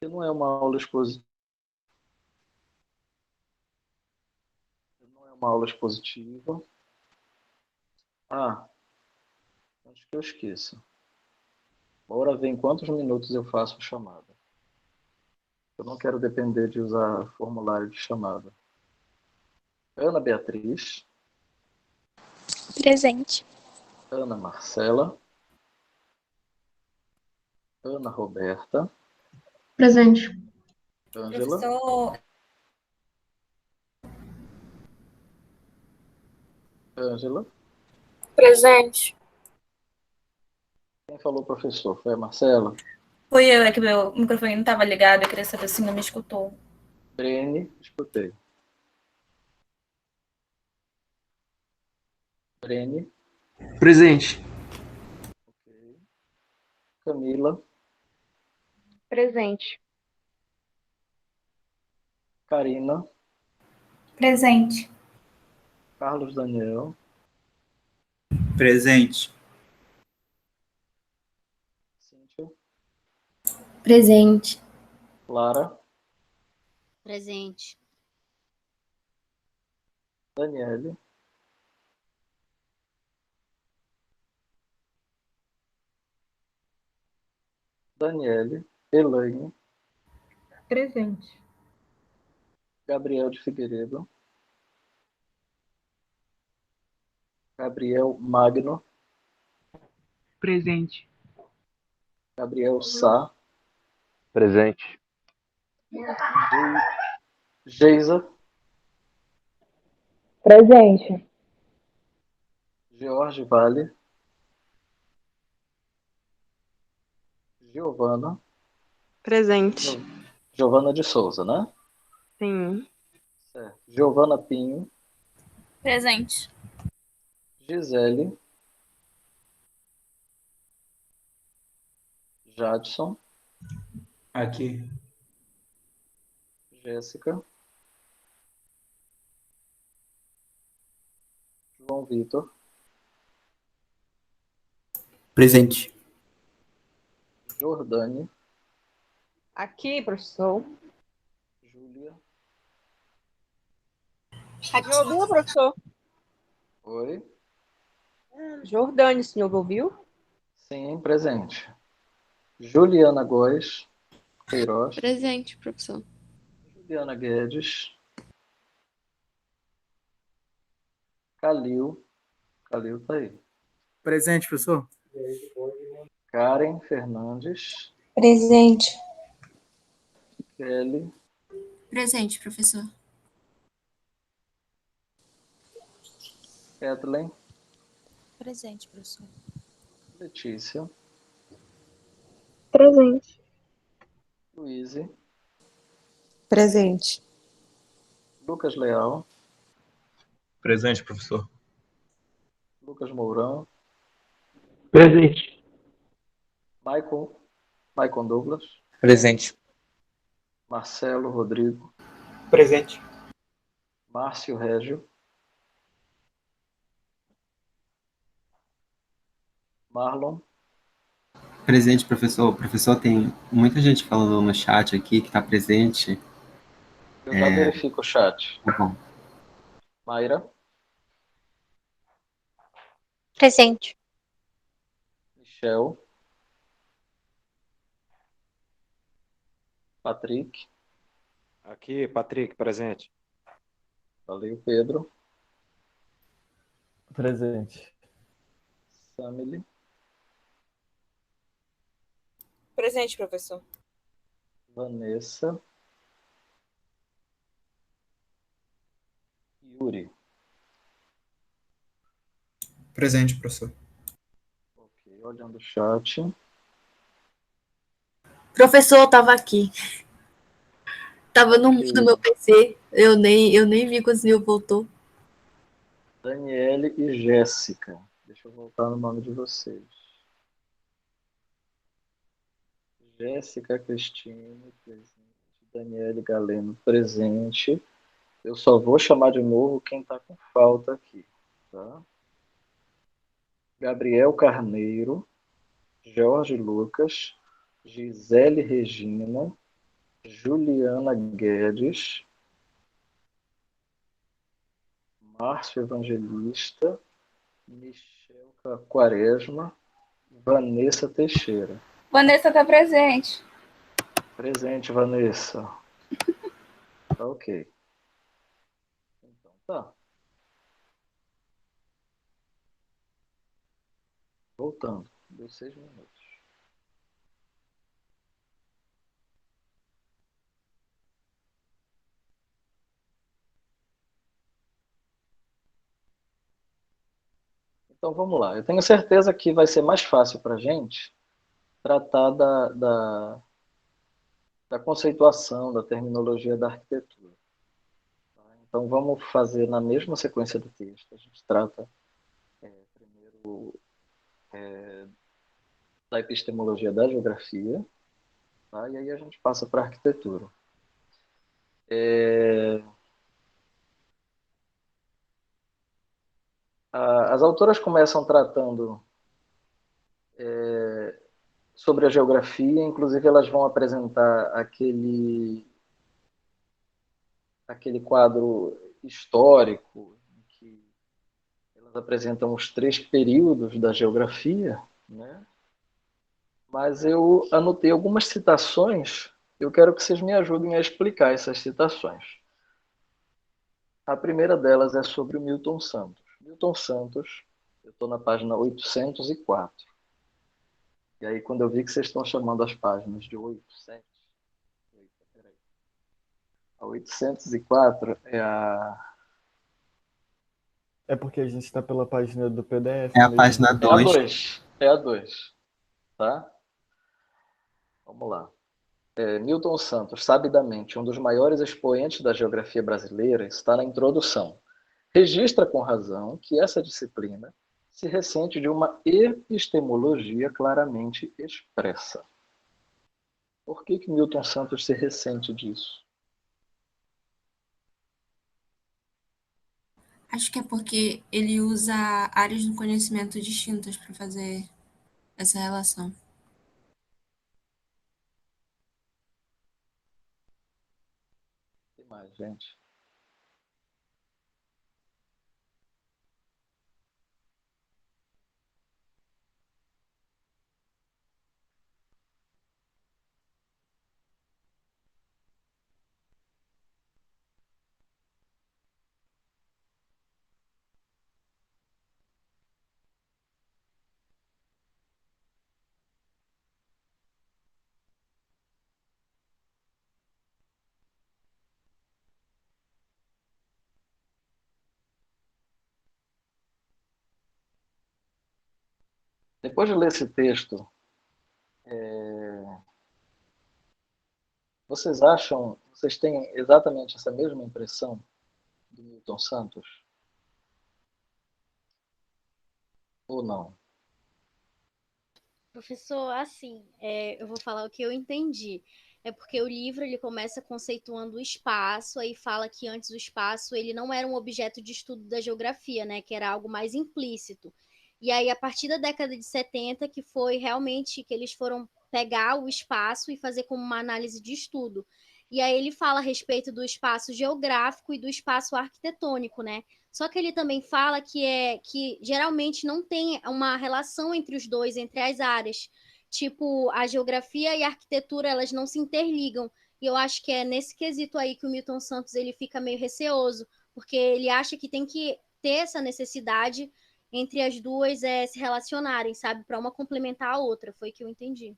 Que não é uma aula expositiva. Não é uma aula expositiva. Ah, acho que eu esqueço. Bora ver em quantos minutos eu faço a chamada. Eu não quero depender de usar formulário de chamada. Ana Beatriz, Presente. Ana Marcela, Ana Roberta, Presente. Ângela, Professor, Ângela. Presente. Quem falou professor? Foi a Marcela? fui eu, é que meu microfone não estava ligado, eu queria saber se não me escutou. Brene, escutei. Brene, Presente. ok. Camila, Presente. Karina, Presente. Carlos Daniel, Presente. Cíntia, Presente. Lara, Presente. Daniele, Daniele, Elaine, Presente. Gabriel de Figueiredo, Gabriel Magno, Presente. Gabriel Sá, Presente. Geisa, Presente. George Vale, Giovana, Presente. Giovana de Souza, né? Sim. Certo. Giovana Pinho, Presente. Gisele, Jadson, Aqui. Jéssica, João Vitor, Presente. Jordane, Aqui, professor. Júlia, Me ouviu, professor? oi, Jordane, o senhor ouviu? sim, presente. Juliana Góes, Queiroz, Presente, professor. Juliana Guedes, Calil, Calil tá aí. Presente, professor. Karen Fernandes, Presente. Kelly, Presente, professor. Kathleen, Presente, professor. Letícia, Presente. Luíse, Presente. Lucas Leal, Presente, professor. Lucas Mourão, Presente. Maicon Douglas, Presente. Marcelo Rodrigo, Presente. Márcio Régio, Marlon, Presente, professor. Professor, tem muita gente falando no chat aqui que está presente. eu já verifico o chat. Tá bom. Mayra, Presente. Michel, Patrick, Aqui, Patrick, presente. valeu, Pedro, Presente. Samile, Presente, professor. Vanessa, Yuri. Presente, professor. Ok, olhando o chat. Professor, eu tava aqui. Tava no Ok. mudo do meu PC. Eu nem vi quando o senhor voltou. Daniele e Jéssica. Deixa eu voltar no nome de vocês. Jéssica Cristine, presente. Daniele Galeno, presente. Eu só vou chamar de novo quem está com falta aqui. Tá? Gabriel Carneiro, Jorge Lucas, Gisele Regina, Juliana Guedes, Márcio Evangelista, Michel Quaresma, Vanessa Teixeira. Vanessa está presente. Presente, Vanessa. Tá ok. Então tá. Voltando. Deu 6 minutos. Então vamos lá. Eu tenho certeza que vai ser mais fácil para a gente tratar da conceituação, da terminologia da arquitetura. Então vamos fazer na mesma sequência do texto. A gente trata primeiro da epistemologia da geografia, tá? E aí a gente passa para a arquitetura. As autoras começam tratando sobre a geografia, inclusive elas vão apresentar aquele quadro histórico, em que elas apresentam os 3 períodos da geografia, né? Mas eu anotei algumas citações, eu quero que vocês me ajudem a explicar essas citações. A primeira delas é sobre o Milton Santos. Milton Santos, eu estou na página 804. E aí, quando eu vi que vocês estão chamando as páginas de 800, peraí. A 804 é a... É porque a gente está pela página do PDF. É a mesmo. página 2. É a 2. Tá? Vamos lá. Milton Santos, sabidamente um dos maiores expoentes da geografia brasileira, está na introdução. Registra com razão que essa disciplina se ressente de uma epistemologia claramente expressa. Por que Milton Santos se ressente disso? Acho que é porque ele usa áreas do conhecimento distintas para fazer essa relação. Tem mais, gente. Depois de ler esse texto, vocês têm exatamente essa mesma impressão do Milton Santos? Ou não? Professor, assim, eu vou falar o que eu entendi. É porque o livro ele começa conceituando o espaço, aí fala que antes o espaço ele não era um objeto de estudo da geografia, né? Que era algo mais implícito. E aí, a partir da década de 70, que foi realmente que eles foram pegar o espaço e fazer como uma análise de estudo. E aí ele fala a respeito do espaço geográfico e do espaço arquitetônico, né? Só que ele também fala que geralmente não tem uma relação entre os dois, entre as áreas. Tipo, a geografia e a arquitetura, elas não se interligam. E eu acho que é nesse quesito aí que o Milton Santos ele fica meio receoso, porque ele acha que tem que ter essa necessidade entre as duas se relacionarem, sabe? Para uma complementar a outra, foi o que eu entendi.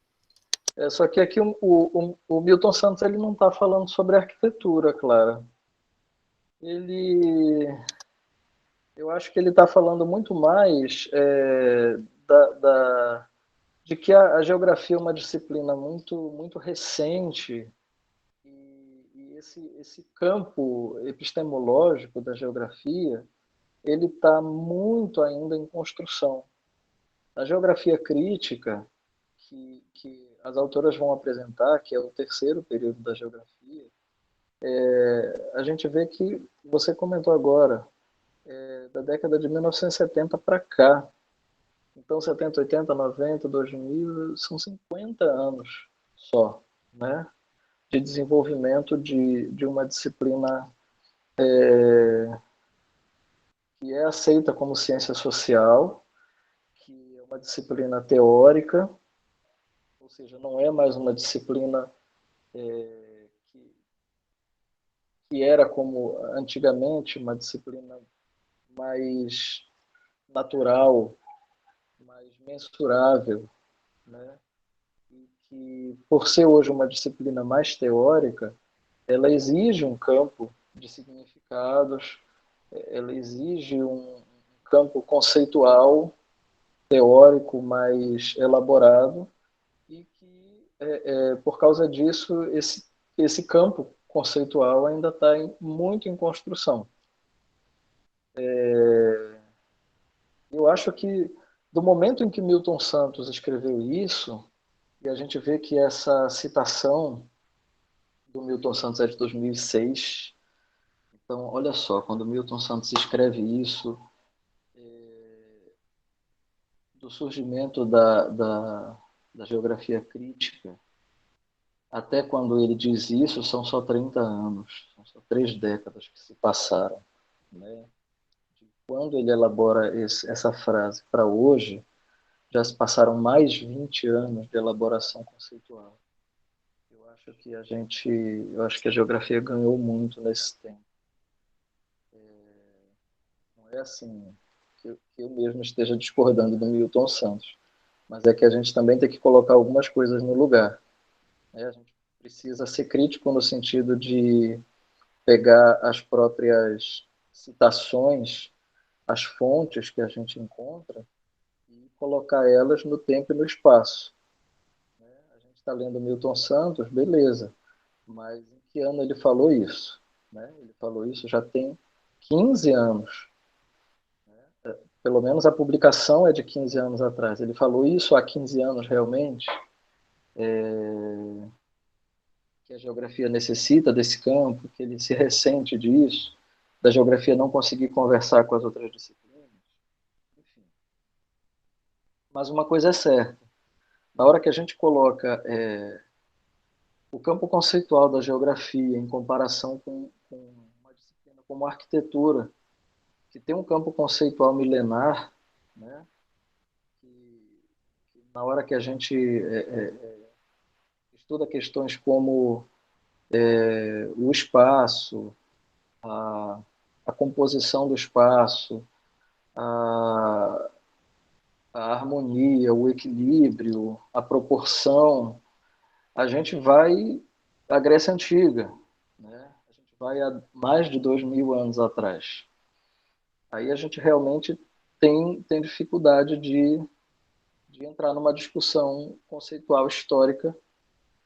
Só que aqui o Milton Santos ele não está falando sobre arquitetura, Clara. Eu acho que ele está falando muito mais de que a geografia é uma disciplina muito recente e esse campo epistemológico da geografia ele está muito ainda em construção. A geografia crítica, que as autoras vão apresentar, que é o terceiro período da geografia, a gente vê que, você comentou agora, da década de 1970 para cá. Então, 70, 80, 90, 2000, são 50 anos só, né? de desenvolvimento de uma disciplina que é aceita como ciência social, que é uma disciplina teórica, ou seja, não é mais uma disciplina que era como antigamente uma disciplina mais natural, mais mensurável, né? E que, por ser hoje uma disciplina mais teórica, ela exige um campo de significados, ela exige um campo conceitual, teórico mais elaborado, e que, por causa disso, esse campo conceitual ainda está muito em construção. Eu acho que, do momento em que Milton Santos escreveu isso, e a gente vê que essa citação do Milton Santos é de 2006, então, olha só, quando Milton Santos escreve isso, do surgimento da geografia crítica, até quando ele diz isso, são só 30 anos, são só 3 décadas que se passaram. Né? Quando ele elabora essa frase para hoje, já se passaram mais 20 anos de elaboração conceitual. Eu acho que a geografia ganhou muito nesse tempo. Não é assim que eu mesmo esteja discordando do Milton Santos, mas é que a gente também tem que colocar algumas coisas no lugar. Né? A gente precisa ser crítico no sentido de pegar as próprias citações, as fontes que a gente encontra, e colocar elas no tempo e no espaço. A gente está lendo Milton Santos, beleza, mas em que ano ele falou isso? Né? Ele falou isso já tem 15 anos. Pelo menos a publicação é de 15 anos atrás. Ele falou isso há 15 anos realmente? Que a geografia necessita desse campo, que ele se ressente disso, da geografia não conseguir conversar com as outras disciplinas. Enfim. Mas uma coisa é certa, na hora que a gente coloca o campo conceitual da geografia em comparação com uma disciplina como a arquitetura, que tem um campo conceitual milenar, né? Que na hora que a gente estuda questões como o espaço, a composição do espaço, a harmonia, o equilíbrio, a proporção, a gente vai à Grécia Antiga, né? A gente vai a mais de 2000 anos atrás. Aí a gente realmente tem dificuldade de entrar numa discussão conceitual histórica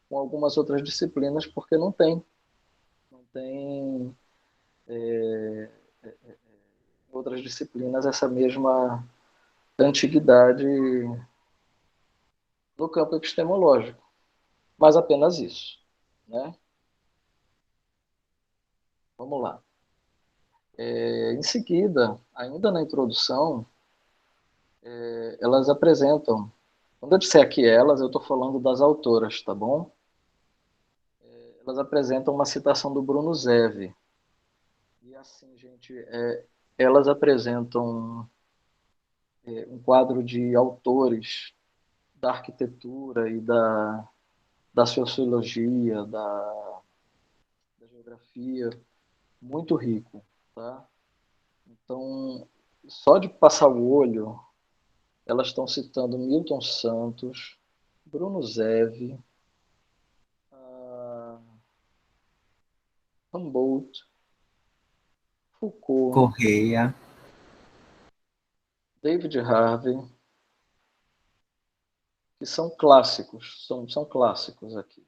com algumas outras disciplinas, porque não tem outras disciplinas essa mesma antiguidade no campo epistemológico, mas apenas isso, né? Vamos lá. Em seguida, ainda na introdução, elas apresentam, quando eu disser aqui elas, eu estou falando das autoras, tá bom? Elas apresentam uma citação do Bruno Zev. E assim, gente, elas apresentam um quadro de autores da arquitetura e da sociologia, da geografia, muito rico, tá? Então, só de passar o olho, elas estão citando Milton Santos, Bruno Zev, Humboldt, Foucault, Correia. David Harvey, que são clássicos, são clássicos aqui.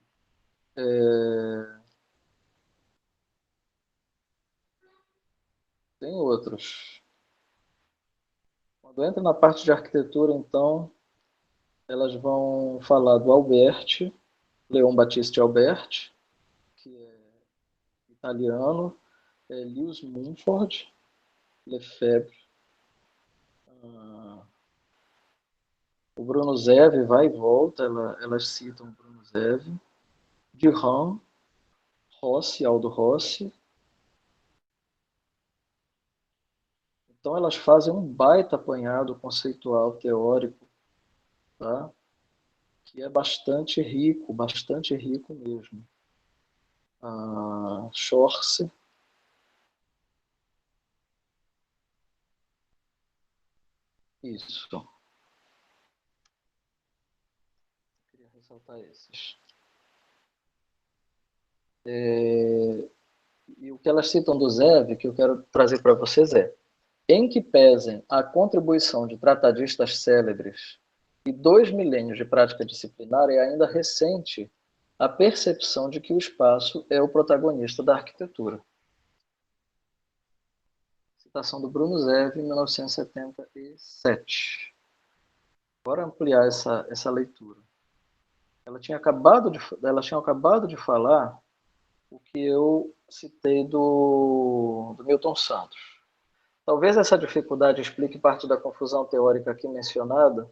Tem outros. Quando entra na parte de arquitetura, então, elas vão falar do Alberti, Leon Battista Alberti, que é italiano, Lewis Mumford, Lefebvre, o Bruno Zev vai e volta, elas citam o Bruno Zev, Durand, Rossi, Aldo Rossi. Então, elas fazem um baita apanhado conceitual, teórico, tá? Que é bastante rico mesmo. Schorse. Isso. Queria ressaltar esses. E o que elas citam do Zev, que eu quero trazer para vocês em que pesem a contribuição de tratadistas célebres e 2 milênios de prática disciplinar, é ainda recente a percepção de que o espaço é o protagonista da arquitetura. Citação do Bruno Zev, em 1977. Bora ampliar essa leitura. Elas tinham acabado de falar o que eu citei do Milton Santos. Talvez essa dificuldade explique parte da confusão teórica aqui mencionada,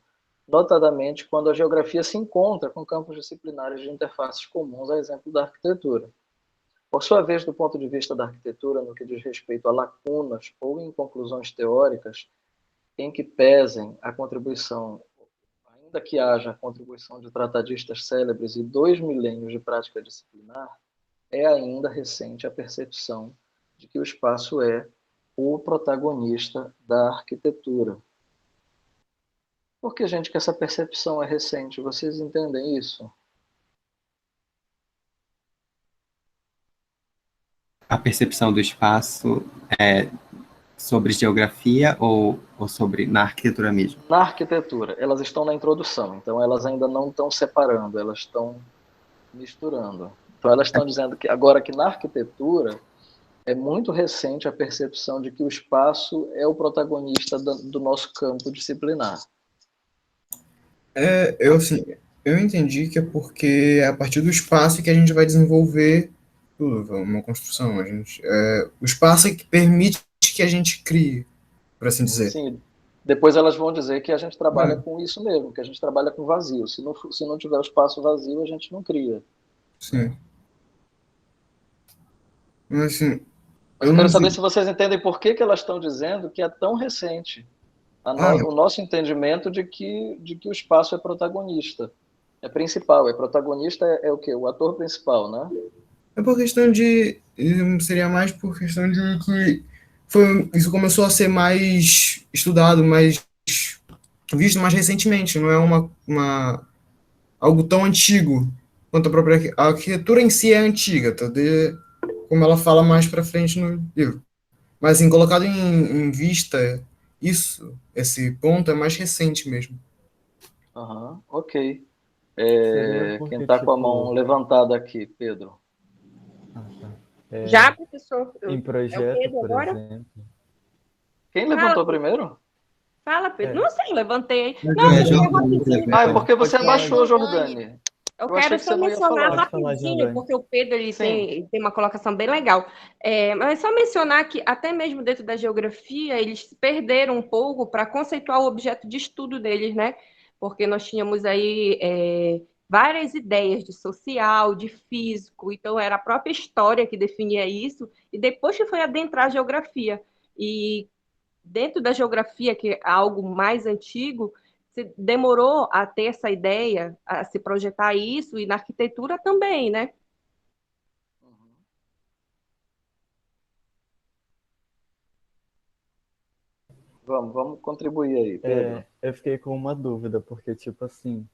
notadamente quando a geografia se encontra com campos disciplinares de interfaces comuns, a exemplo da arquitetura. Por sua vez, do ponto de vista da arquitetura, no que diz respeito a lacunas ou inconclusões teóricas, em que pesem a contribuição, ainda que haja a contribuição de tratadistas célebres e 2 milênios de prática disciplinar, é ainda recente a percepção de que o espaço é o protagonista da arquitetura. Por que, gente, que essa percepção é recente? Vocês entendem isso? A percepção do espaço é sobre geografia ou sobre na arquitetura mesmo? Na arquitetura. Elas estão na introdução, então elas ainda não estão separando, elas estão misturando. Então elas estão dizendo que agora que na arquitetura é muito recente a percepção de que o espaço é o protagonista do nosso campo disciplinar. Eu entendi que é porque é a partir do espaço que a gente vai desenvolver tudo, uma construção. O espaço é que permite que a gente crie, por assim dizer. Sim, depois elas vão dizer que a gente trabalha com isso mesmo, que a gente trabalha com vazio. Se não tiver o espaço vazio, a gente não cria. Sim. Mas, assim, eu quero saber se vocês entendem por que elas estão dizendo que é tão recente o nosso entendimento de que o espaço é protagonista. É principal, protagonista é o quê? O ator principal, né? É por questão de... Seria mais por questão de que isso começou a ser mais estudado, mais visto mais recentemente. Não é algo tão antigo quanto a própria... A arquitetura em si é antiga, tá? Como ela fala mais para frente no livro. Mas, assim, colocado em vista, esse ponto é mais recente mesmo. Ok. Quem está com a mão levantada aqui, Pedro? Já, professor? Em projeto, Pedro, por agora? exemplo. Quem levantou primeiro? Fala, Pedro. Não sei, levantei. É porque você abaixou, Jordane. Eu quero só mencionar rapidinho, porque o Pedro ele tem uma colocação bem legal. Mas só mencionar que, até mesmo dentro da geografia, eles se perderam um pouco para conceituar o objeto de estudo deles, né? Porque nós tínhamos aí várias ideias de social, de físico, então era a própria história que definia isso, e depois que foi adentrar a geografia. E dentro da geografia, que é algo mais antigo, se demorou a ter essa ideia, a se projetar isso, e na arquitetura também, né? Vamos contribuir aí, Pedro. Eu fiquei com uma dúvida, porque, tipo assim,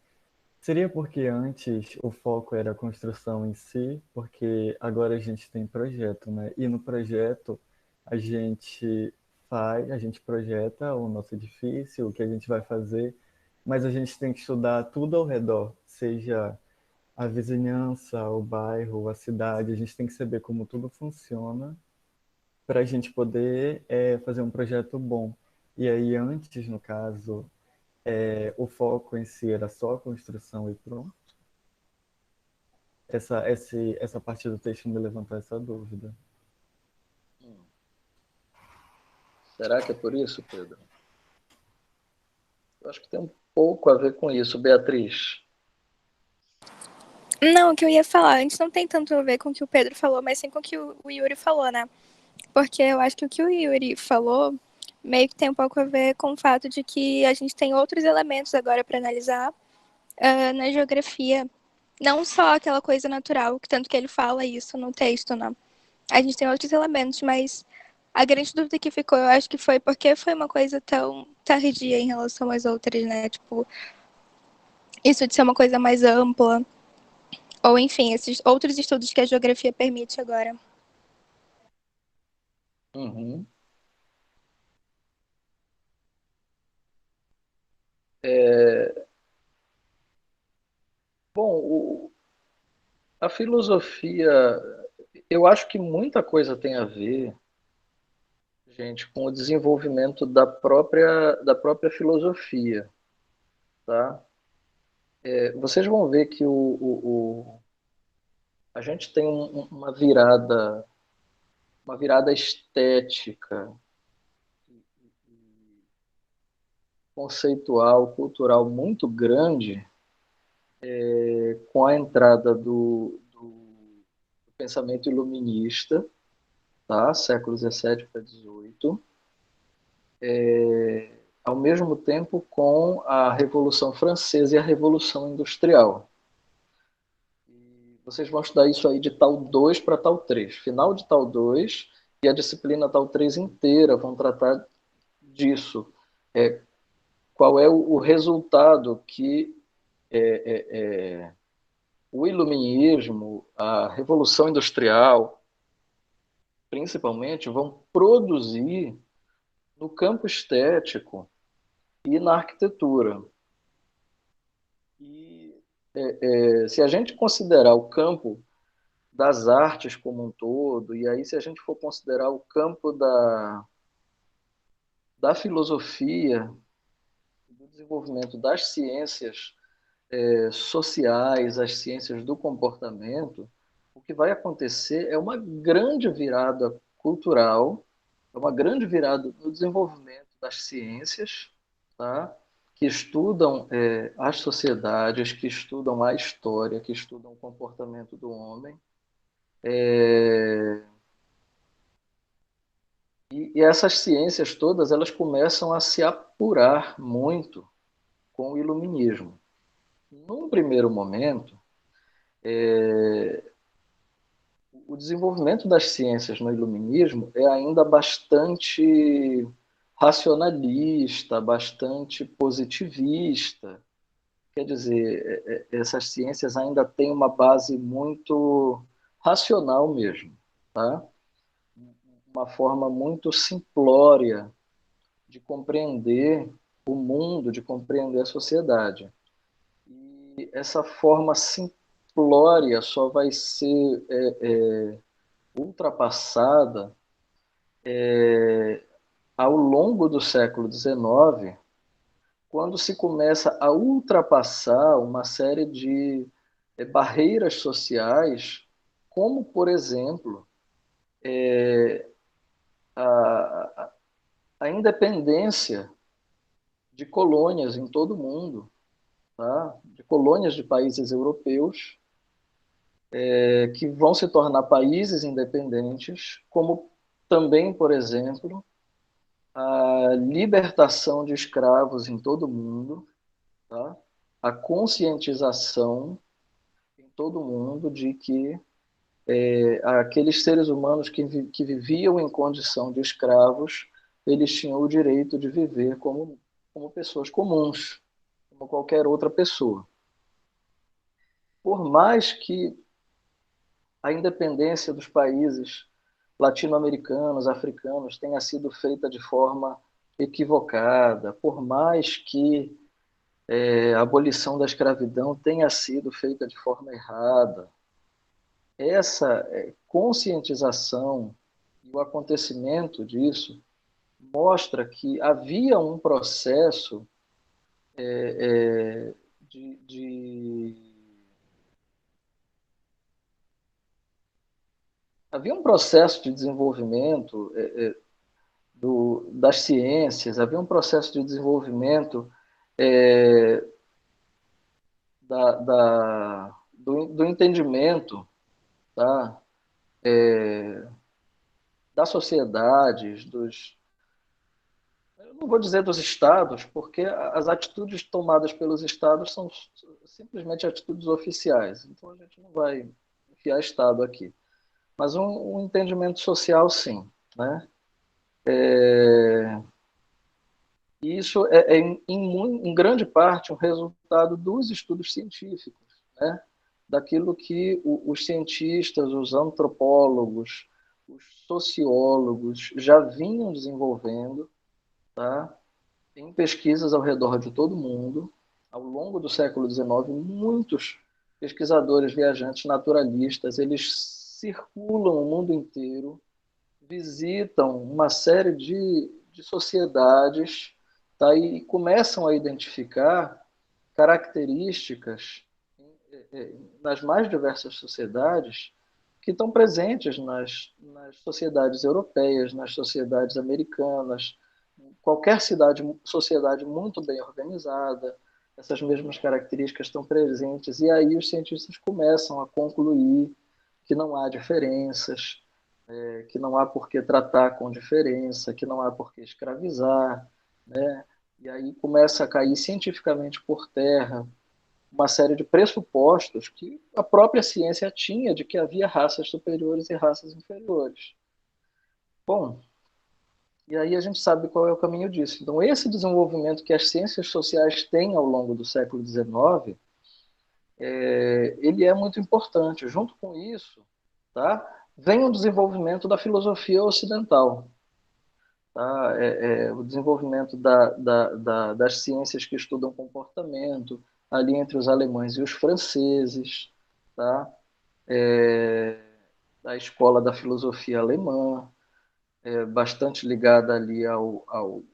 seria porque antes o foco era a construção em si, porque agora a gente tem projeto, né? E no projeto a gente projeta o nosso edifício, o que a gente vai fazer, mas a gente tem que estudar tudo ao redor, seja a vizinhança, o bairro, a cidade, a gente tem que saber como tudo funciona para a gente poder fazer um projeto bom. E aí antes, no caso, o foco em si era só a construção e pronto. Essa parte do texto me levantou essa dúvida. Será que é por isso, Pedro? Eu acho que tem um pouco a ver com isso, Beatriz. Não, o que eu ia falar antes não tem tanto a ver com o que o Pedro falou, mas sim com o que o Yuri falou, né? Porque eu acho que o que o Yuri falou meio que tem um pouco a ver com o fato de que a gente tem outros elementos agora para analisar na geografia. Não só aquela coisa natural, que tanto que ele fala isso no texto, né? A gente tem outros elementos, mas a grande dúvida que ficou, eu acho que foi porque foi uma coisa tão tardia em relação às outras, né? Tipo, isso de ser uma coisa mais ampla. Ou, enfim, esses outros estudos que a geografia permite agora. Uhum. Bom, a filosofia, eu acho que muita coisa tem a ver, gente, com o desenvolvimento da própria filosofia, tá? Vocês vão ver que a gente tem uma virada estética, conceitual, cultural muito grande com a entrada do pensamento iluminista, tá? Século XVII para XVIII, ao mesmo tempo com a Revolução Francesa e a Revolução Industrial. Vocês vão estudar isso aí de tal 2 para tal 3. Final de tal 2 e a disciplina tal 3 inteira vão tratar disso. Qual é o resultado que o iluminismo, a Revolução Industrial, principalmente, vão produzir no campo estético e na arquitetura. E se a gente considerar o campo das artes como um todo, e aí se a gente for considerar o campo da filosofia, do desenvolvimento das ciências sociais, as ciências do comportamento, o que vai acontecer é uma grande virada cultural, é uma grande virada no desenvolvimento das ciências, tá? Que estudam as sociedades, que estudam a história, que estudam o comportamento do homem. E essas ciências todas, elas começam a se apurar muito com o iluminismo. Num primeiro momento, o desenvolvimento das ciências no iluminismo é ainda bastante racionalista, bastante positivista. Quer dizer, essas ciências ainda têm uma base muito racional mesmo, tá? Uma forma muito simplória de compreender o mundo, de compreender a sociedade. E essa forma simplória só vai ser ultrapassada ao longo do século XIX, quando se começa a ultrapassar uma série de barreiras sociais, como, por exemplo, a independência de colônias em todo o mundo, tá? De colônias de países europeus, que vão se tornar países independentes, como também, por exemplo, a libertação de escravos em todo o mundo, tá? A conscientização em todo o mundo de que aqueles seres humanos que viviam em condição de escravos, eles tinham o direito de viver como pessoas comuns, como qualquer outra pessoa. Por mais que a independência dos países latino-americanos, africanos, tenha sido feita de forma equivocada, por mais que a abolição da escravidão tenha sido feita de forma errada, essa conscientização e o acontecimento disso mostra que havia um processo havia um processo de desenvolvimento das ciências, havia um processo de desenvolvimento do entendimento, tá? Das sociedades, eu não vou dizer dos estados, porque as atitudes tomadas pelos estados são simplesmente atitudes oficiais, então a gente não vai enfiar estado aqui. Mas um entendimento social, sim, né? E isso em grande parte, um resultado dos estudos científicos, né? Daquilo que os cientistas, os antropólogos, os sociólogos já vinham desenvolvendo, tá? Em pesquisas ao redor de todo o mundo. Ao longo do século XIX, muitos pesquisadores, viajantes, naturalistas, eles circulam o mundo inteiro, visitam uma série de sociedades, tá? E começam a identificar características nas mais diversas sociedades que estão presentes nas sociedades europeias, nas sociedades americanas, qualquer sociedade muito bem organizada, essas mesmas características estão presentes, e aí os cientistas começam a concluir que não há diferenças, que não há por que tratar com diferença, que não há por que escravizar, né? E aí começa a cair cientificamente por terra uma série de pressupostos que a própria ciência tinha de que havia raças superiores e raças inferiores. Bom, e aí a gente sabe qual é o caminho disso. Então, esse desenvolvimento que as ciências sociais têm ao longo do século XIX, ele é muito importante. Junto com isso, tá, vem o desenvolvimento da filosofia ocidental. Tá? O desenvolvimento das ciências que estudam comportamento, ali entre os alemães e os franceses, tá? Da escola da filosofia alemã, bastante ligada ali ao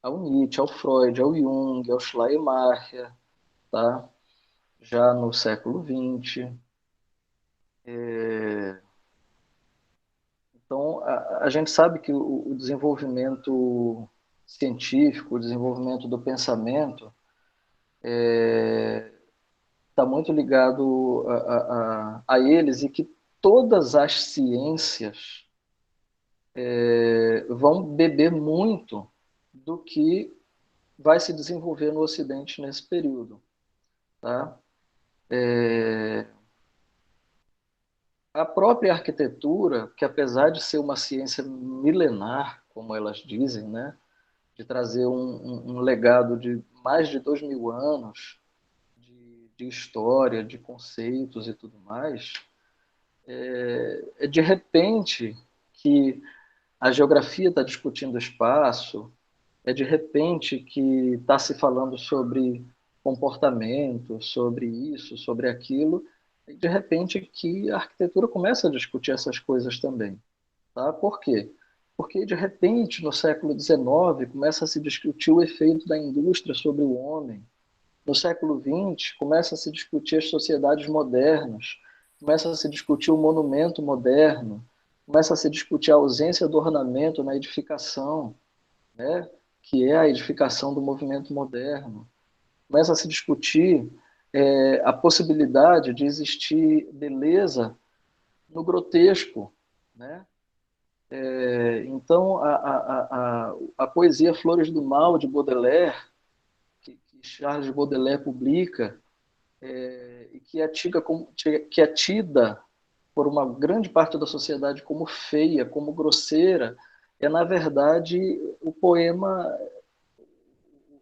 Nietzsche, ao Freud, ao Jung, ao Schleiermacher, tá? Já no século XX. Então, a gente sabe que o desenvolvimento científico, o desenvolvimento do pensamento, está muito ligado a eles, e que todas as ciências vão beber muito do que vai se desenvolver no Ocidente nesse período. Tá? A própria arquitetura, que apesar de ser uma ciência milenar, como elas dizem, né, de trazer um legado de mais de 2000 anos de história, de conceitos e tudo mais, de repente que a geografia está discutindo espaço, de repente que está se falando sobre comportamento, sobre isso, sobre aquilo, e de repente que a arquitetura começa a discutir essas coisas também. Tá? Por quê? Porque, de repente, no século XIX, começa a se discutir o efeito da indústria sobre o homem. No século XX, começa a se discutir as sociedades modernas, começa a se discutir o monumento moderno, começa a se discutir a ausência do ornamento na edificação, né? Que é a edificação do movimento moderno. Começa a se discutir a possibilidade de existir beleza no grotesco, né? Então, a poesia Flores do Mal, de Baudelaire, que Charles Baudelaire publica, e que é tida por uma grande parte da sociedade como feia, como grosseira, na verdade, o poema,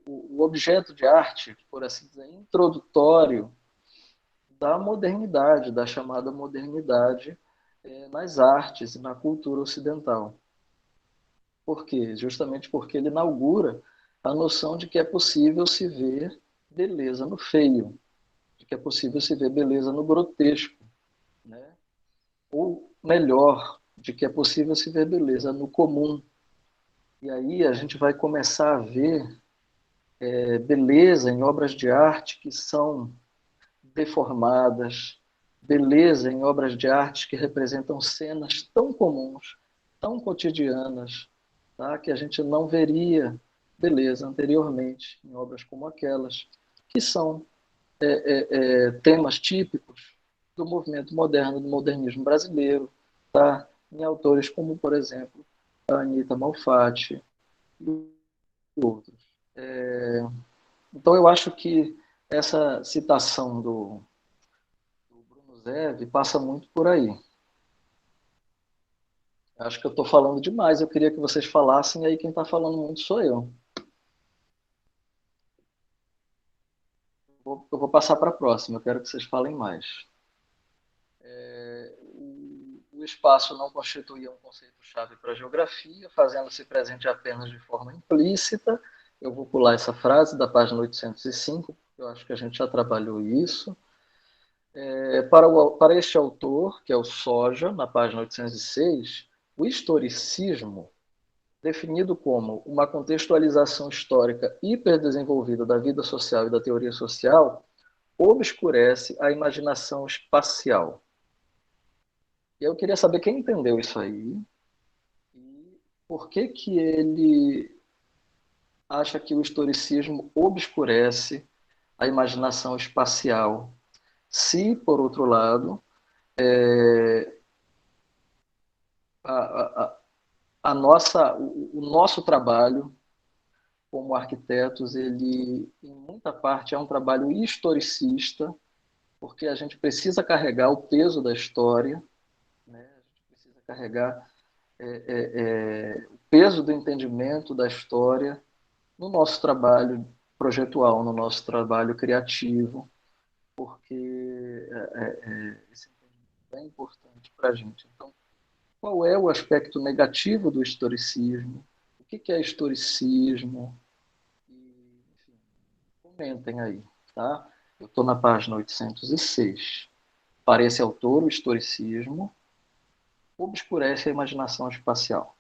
o objeto de arte, por assim dizer, introdutório da modernidade, da chamada modernidade, nas artes e na cultura ocidental. Por quê? Justamente porque ele inaugura a noção de que é possível se ver beleza no feio, de que é possível se ver beleza no grotesco, né? Ou melhor, de que é possível se ver beleza no comum. E aí a gente vai começar a ver beleza em obras de arte que são deformadas, beleza em obras de arte que representam cenas tão comuns, tão cotidianas, tá? Que a gente não veria beleza anteriormente em obras como aquelas, que são temas típicos do movimento moderno, do modernismo brasileiro, tá? Em autores como, por exemplo, a Anita Malfatti e outros. Então, eu acho que essa citação do Bruno Zev passa muito por aí. Acho que eu estou falando demais, eu queria que vocês falassem, e aí quem está falando muito sou eu. Eu vou passar para a próxima, eu quero que vocês falem mais. O espaço não constituía um conceito-chave para a geografia, fazendo-se presente apenas de forma implícita. Eu vou pular essa frase da página 805, porque eu acho que a gente já trabalhou isso. Para este autor, que é o Soja, na página 806, o historicismo, definido como uma contextualização histórica hiperdesenvolvida da vida social e da teoria social, obscurece a imaginação espacial. E eu queria saber quem entendeu isso aí e por que que ele acha que o historicismo obscurece a imaginação espacial. Se, por outro lado, o nosso trabalho como arquitetos, ele, em muita parte, é um trabalho historicista, porque a gente precisa carregar o peso da história, né? A gente precisa carregar o peso do entendimento da história no nosso trabalho projetual, no nosso trabalho criativo, porque esse entendimento é importante para a gente. Então, qual é o aspecto negativo do historicismo? O que é historicismo? Enfim, comentem aí, tá? Eu estou na página 806. Para esse autor, o historicismo obscurece a imaginação espacial.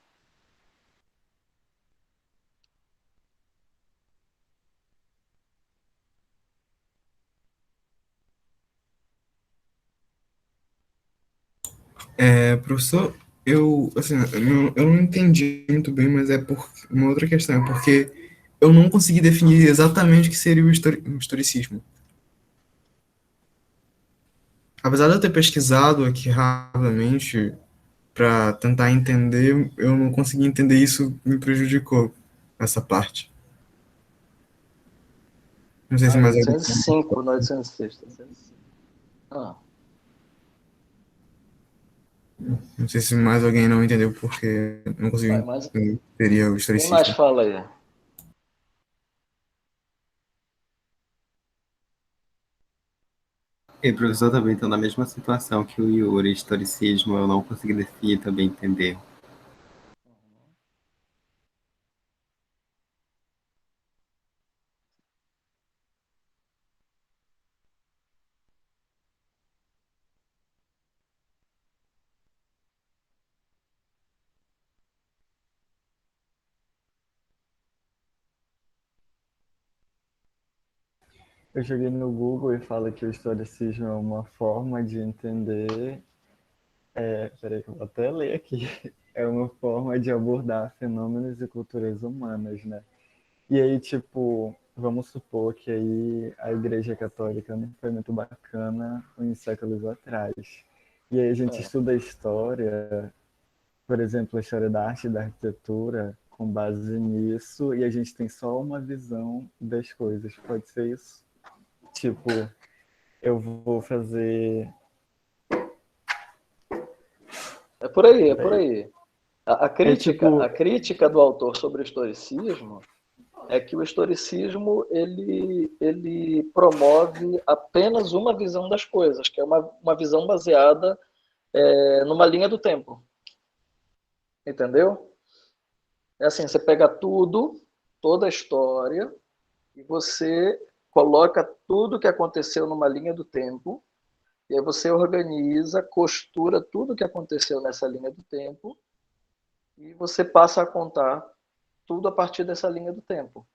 Professor, eu não entendi muito bem, mas é por uma outra questão, é porque eu não consegui definir exatamente o que seria o historicismo. Apesar de eu ter pesquisado aqui rapidamente para tentar entender, eu não consegui entender, isso me prejudicou, essa parte. Não sei se mais alguém... 805, 806. Não sei se mais alguém não entendeu, porque não conseguiu entender o que seria o Quem mais historicismo. fala aí? E professor, também estou na mesma situação que o Yuri, historicismo, eu não consegui definir também entender. Eu joguei no Google e fala que o historicismo é uma forma de entender. Peraí, que eu vou até ler aqui. É uma forma de abordar fenômenos e culturas humanas, né? E aí, tipo, vamos supor que aí a Igreja Católica não foi muito bacana uns séculos atrás. E aí a gente estuda a história, por exemplo, a história da arte e da arquitetura, com base nisso, e a gente tem só uma visão das coisas. Pode ser isso? Tipo, eu vou fazer... É por aí, é por aí. A crítica, a crítica do autor sobre o historicismo é que o historicismo ele promove apenas uma visão das coisas, que é uma visão baseada numa linha do tempo. Entendeu? É assim, você pega tudo, toda a história, e você coloca tudo que aconteceu numa linha do tempo, e aí você organiza, costura tudo que aconteceu nessa linha do tempo, e você passa a contar tudo a partir dessa linha do tempo.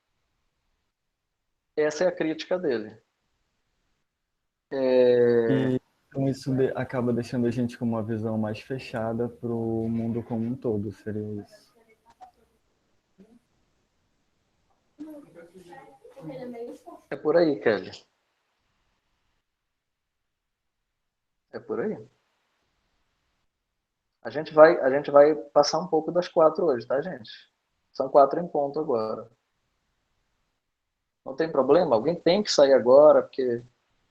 Essa é a crítica dele. E então isso acaba deixando a gente com uma visão mais fechada para o mundo como um todo, seria isso? É por aí, Kelly. É por aí. A gente vai passar um pouco das 4 hoje, tá, gente? São 4 em ponto agora. Não tem problema? Alguém tem que sair agora porque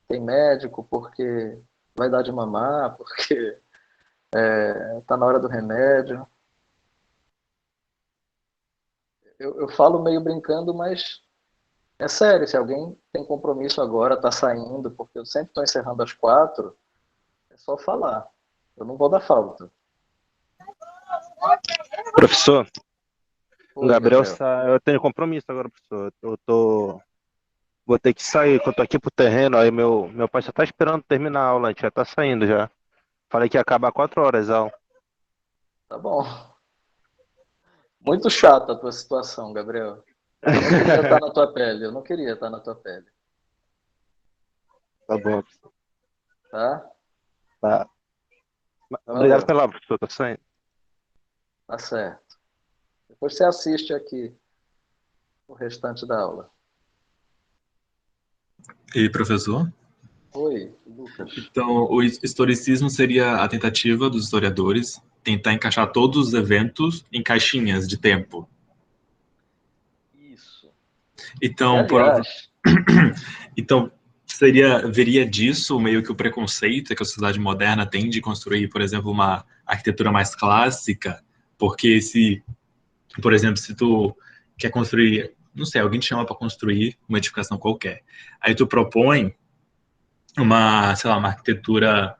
tem médico, porque vai dar de mamar, porque tá na hora do remédio. Eu falo meio brincando, mas é sério. Se alguém tem compromisso agora, tá saindo, porque eu sempre estou encerrando às 4, é só falar. Eu não vou dar falta. Professor, o Oi, Gabriel, Gabriel. eu tenho compromisso agora, professor. Vou ter que sair, que eu tô aqui pro terreno, aí meu pai só tá esperando terminar a aula, a gente já tá saindo já. Falei que ia acabar 4 horas a aula. Tá bom. Muito chata a tua situação, Gabriel. Eu não queria estar na tua pele. Eu não queria estar na tua pele. Tá bom. Tá? Tá. Valeu. Obrigado pela aula, professor, tá saindo. Tá certo. Depois você assiste aqui o restante da aula. E professor? Oi, Lucas. Então, o historicismo seria a tentativa dos historiadores tentar encaixar todos os eventos em caixinhas de tempo. Isso. Então, Aliás, então veria disso meio que o preconceito que a sociedade moderna tem de construir, por exemplo, uma arquitetura mais clássica, porque por exemplo, se tu quer construir, não sei, alguém te chama para construir uma edificação qualquer, aí tu propõe sei lá, uma arquitetura,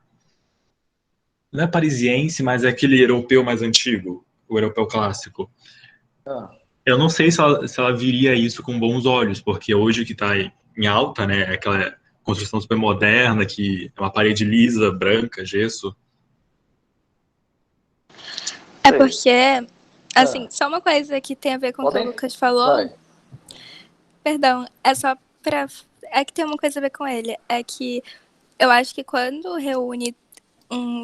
não é parisiense, mas é aquele europeu mais antigo, o europeu clássico. Eu não sei se ela viria isso com bons olhos, porque hoje o que está em alta, né, é aquela construção super moderna, que é uma parede lisa, branca, gesso. É porque, assim, só uma coisa que tem a ver com o que o Lucas falou. Vai. Perdão, é só pra. É que tem uma coisa a ver com ele. É que eu acho que quando reúne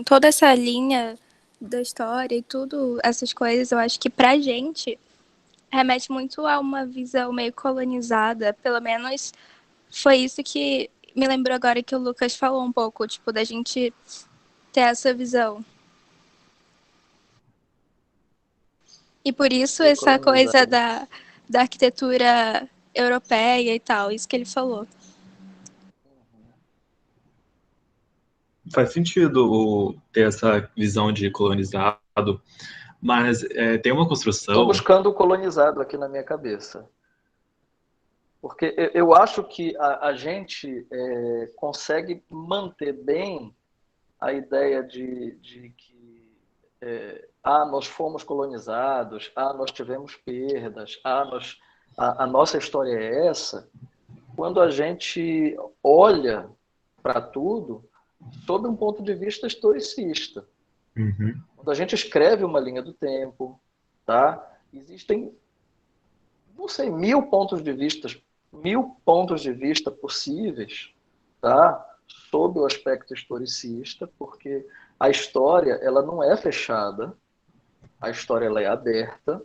toda essa linha da história e tudo, essas coisas, eu acho que pra gente remete muito a uma visão meio colonizada. Pelo menos foi isso que me lembrou agora que o Lucas falou um pouco, tipo, da gente ter essa visão. E por isso essa coisa da arquitetura europeia e tal, isso que ele falou. Faz sentido ter essa visão de colonizado, mas tem uma construção... Estou buscando o colonizado aqui na minha cabeça. Porque eu acho que a gente consegue manter bem a ideia de que nós fomos colonizados, nós tivemos perdas, a nossa história é essa, quando a gente olha para tudo sob um ponto de vista historicista. Uhum. Quando a gente escreve uma linha do tempo, tá? Existem, não sei, 1000 pontos de vista possíveis, tá? Sob o aspecto historicista, porque a história ela não é fechada, a história ela é aberta,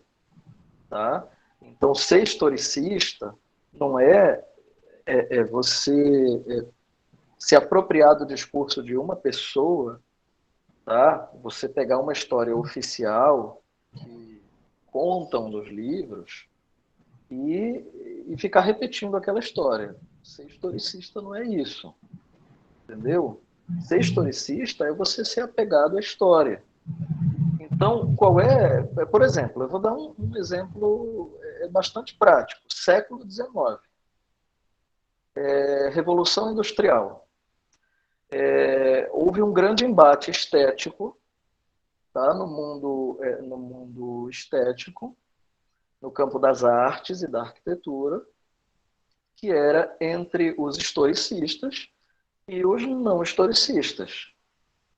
tá? Então, ser historicista não é você se apropriar do discurso de uma pessoa, tá? Você pegar uma história oficial que contam nos livros e ficar repetindo aquela história. Ser historicista não é isso, entendeu? Ser historicista é você ser apegado à história. Então, por exemplo, eu vou dar um exemplo bastante prático. Século XIX. Revolução Industrial. Houve um grande embate estético, tá, no mundo estético, no campo das artes e da arquitetura, que era entre os historicistas e os não historicistas.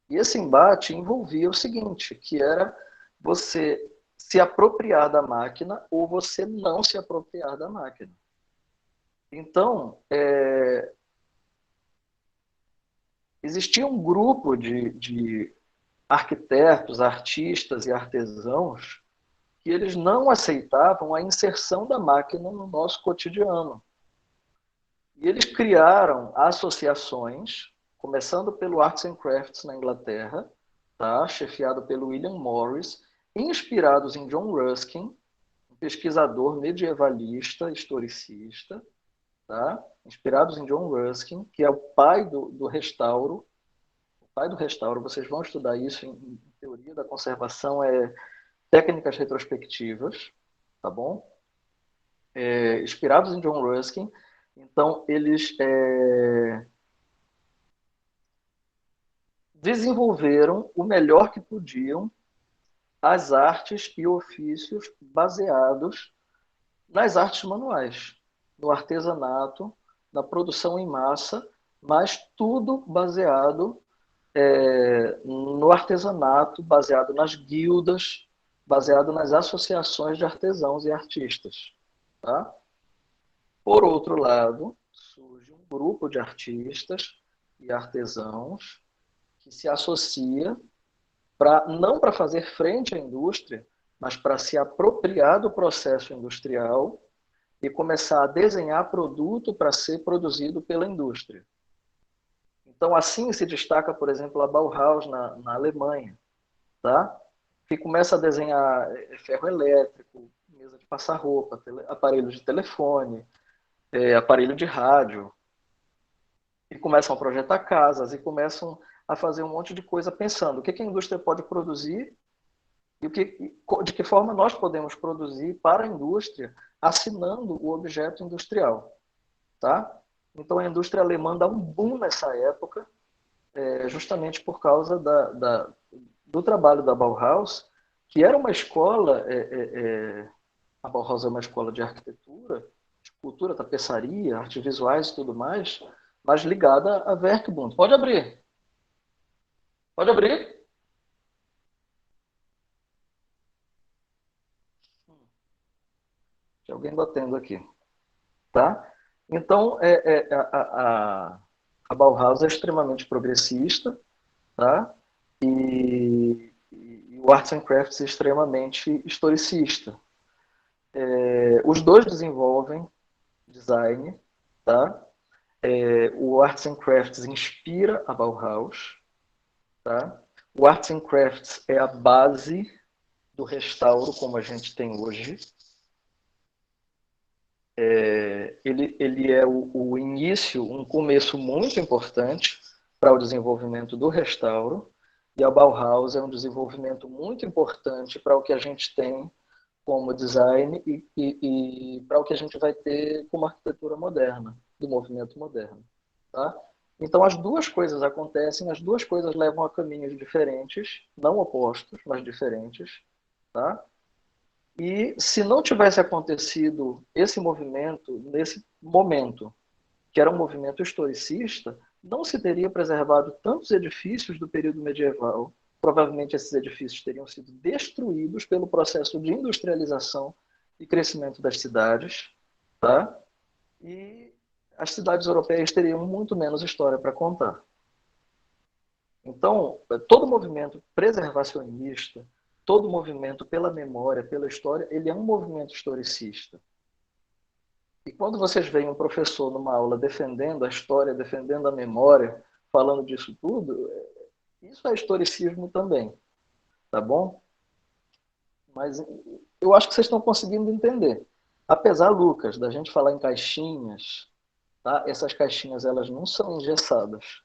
E esse embate envolvia o seguinte, que era você se apropriar da máquina ou você não se apropriar da máquina. Então, existia um grupo de arquitetos, artistas e artesãos que eles não aceitavam a inserção da máquina no nosso cotidiano. E eles criaram associações começando pelo Arts and Crafts na Inglaterra, tá? Chefiado pelo William Morris, inspirados em John Ruskin, um pesquisador medievalista, historicista, tá? Inspirados em John Ruskin, que é o pai do restauro. O pai do restauro, vocês vão estudar isso em teoria da conservação, técnicas retrospectivas, tá bom? Inspirados em John Ruskin. Então, eles desenvolveram o melhor que podiam as artes e ofícios baseados nas artes manuais, no artesanato, na produção em massa, mas tudo baseado no artesanato, baseado nas guildas, baseado nas associações de artesãos e artistas. Tá? Por outro lado, surge um grupo de artistas e artesãos que se associa não para fazer frente à indústria, mas para se apropriar do processo industrial e começar a desenhar produto para ser produzido pela indústria. Então, assim se destaca, por exemplo, a Bauhaus na Alemanha, tá? Que começa a desenhar ferro elétrico, mesa de passar roupa, aparelho de telefone, aparelho de rádio, e começam a projetar casas, e começam a fazer um monte de coisa pensando o que a indústria pode produzir e de que forma nós podemos produzir para a indústria assinando o objeto industrial. Tá? Então, a indústria alemã dá um boom nessa época, justamente por causa do trabalho da Bauhaus, que era uma escola, a Bauhaus é uma escola de arquitetura, escultura, tapeçaria, artes visuais e tudo mais, mas ligada a Werkbund. Pode abrir. Pode abrir. Tem alguém batendo aqui. Tá? Então, a Bauhaus é extremamente progressista, tá? E o Arts and Crafts é extremamente historicista. Os dois desenvolvem design, tá? O Arts and Crafts inspira a Bauhaus, tá? O Arts and Crafts é a base do restauro como a gente tem hoje. Ele é o início, um começo muito importante para o desenvolvimento do restauro, e a Bauhaus é um desenvolvimento muito importante para o que a gente tem como design e para o que a gente vai ter como arquitetura moderna, do movimento moderno. Tá? Então, as duas coisas acontecem, as duas coisas levam a caminhos diferentes, não opostos, mas diferentes. Tá? E se não tivesse acontecido esse movimento, nesse momento, que era um movimento historicista, não se teria preservado tantos edifícios do período medieval. Provavelmente esses edifícios teriam sido destruídos pelo processo de industrialização e crescimento das cidades, tá? E as cidades europeias teriam muito menos história para contar. Então, todo movimento preservacionista, todo movimento pela memória, pela história, ele é um movimento historicista. E quando vocês veem um professor numa aula defendendo a história, defendendo a memória, falando disso tudo, isso é historicismo também, tá bom? Mas eu acho que vocês estão conseguindo entender. Apesar, Lucas, da gente falar em caixinhas, tá? Essas caixinhas elas não são engessadas.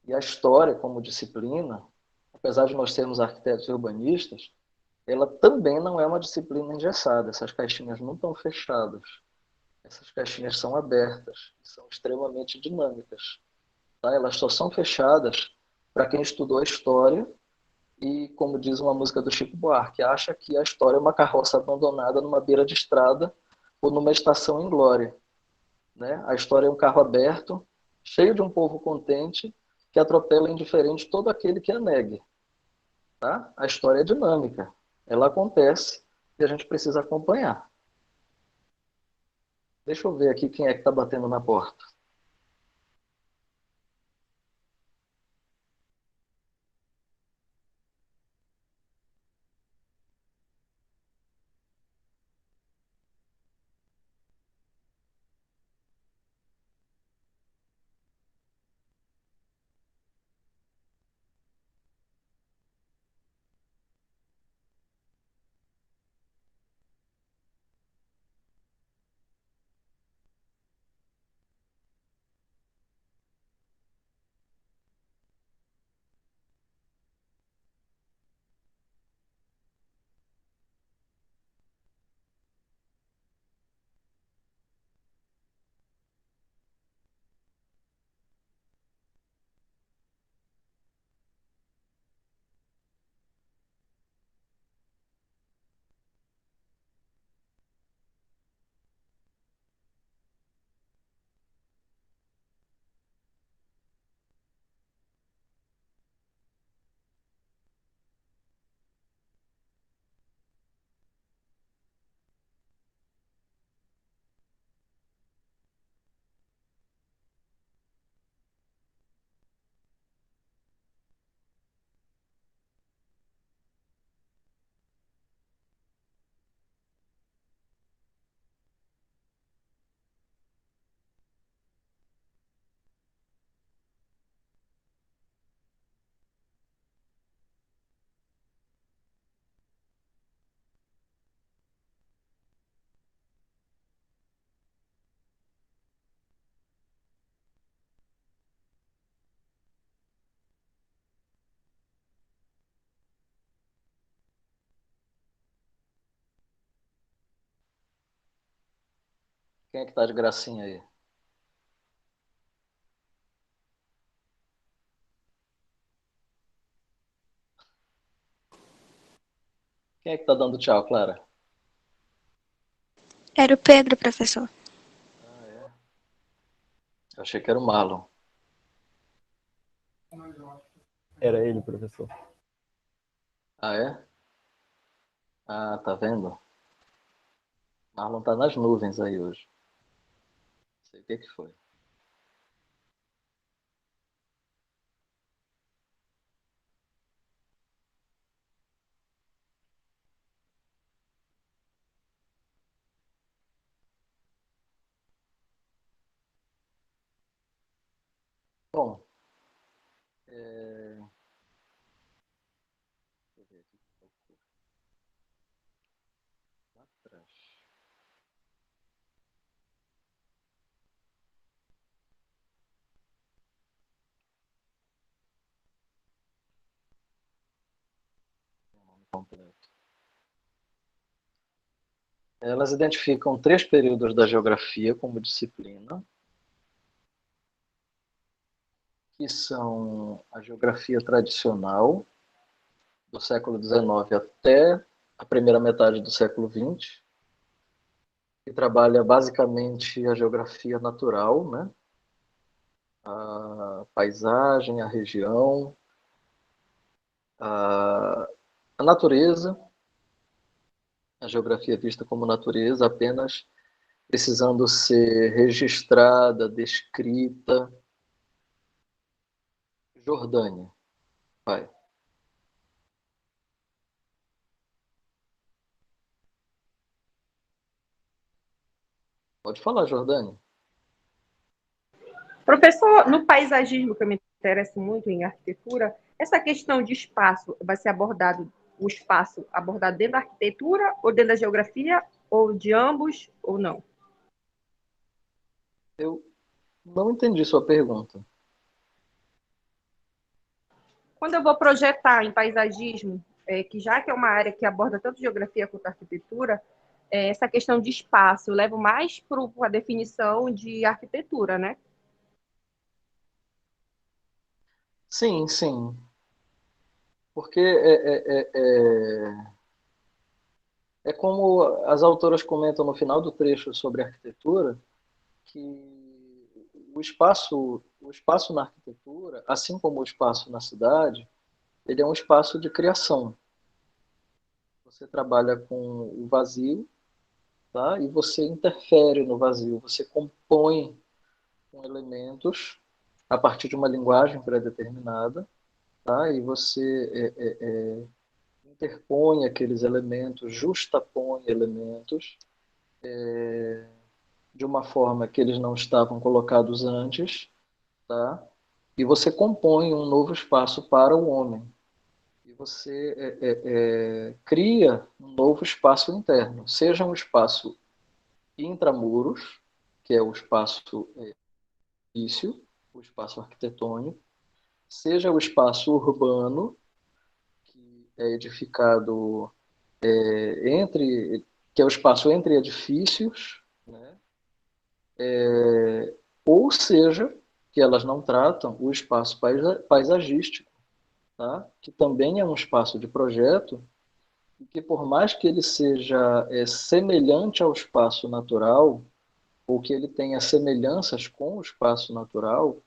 E a história, como disciplina, apesar de nós sermos arquitetos e urbanistas, ela também não é uma disciplina engessada. Essas caixinhas não estão fechadas. Essas caixinhas são abertas, são extremamente dinâmicas. Tá? Elas só são fechadas para quem estudou a história e, como diz uma música do Chico Buarque, acha que a história é uma carroça abandonada numa beira de estrada ou numa estação em glória. Né? A história é um carro aberto, cheio de um povo contente, que atropela indiferente todo aquele que a negue. Tá? A história é dinâmica, ela acontece e a gente precisa acompanhar. Deixa eu ver aqui quem é que está batendo na porta. Quem é que tá de gracinha aí? Quem é que tá dando tchau, Clara? Era o Pedro, professor. Eu achei que era o Marlon. Era ele, professor. Ah, é? Ah, tá vendo? Marlon tá nas nuvens aí hoje. Não sei o que foi. Bom, deixa eu ver aqui. Lá atrás. Completo. Elas identificam 3 períodos da geografia como disciplina, que são a geografia tradicional, do século XIX até a primeira metade do século XX, que trabalha basicamente a geografia natural, né? A paisagem, a região, a natureza, a geografia vista como natureza, apenas precisando ser registrada, descrita. Jordânia, vai. Pode falar, Jordânia. Professor, no paisagismo, que eu me interesso muito em arquitetura, essa questão de espaço vai ser abordado, o espaço abordado dentro da arquitetura ou dentro da geografia, ou de ambos, ou não? Eu não entendi sua pergunta. Quando eu vou projetar em paisagismo, que já que é uma área que aborda tanto geografia quanto arquitetura, essa questão de espaço, eu levo mais para a definição de arquitetura, né? Sim, sim. Porque é como as autoras comentam no final do trecho sobre arquitetura, que o espaço na arquitetura, assim como o espaço na cidade, ele é um espaço de criação. Você trabalha com o vazio, tá? E você interfere no vazio, você compõe com elementos a partir de uma linguagem pré-determinada, tá? E você interpõe aqueles elementos, justapõe elementos de uma forma que eles não estavam colocados antes, tá? E você compõe um novo espaço para o homem. E você cria um novo espaço interno, seja um espaço intramuros, que é o espaço edifício, o espaço arquitetônico, seja o espaço urbano, que é edificado que é o espaço entre edifícios, né? Ou seja, que elas não tratam o espaço paisagístico, tá? Que também é um espaço de projeto, e que por mais que ele seja semelhante ao espaço natural, ou que ele tenha semelhanças com o espaço natural,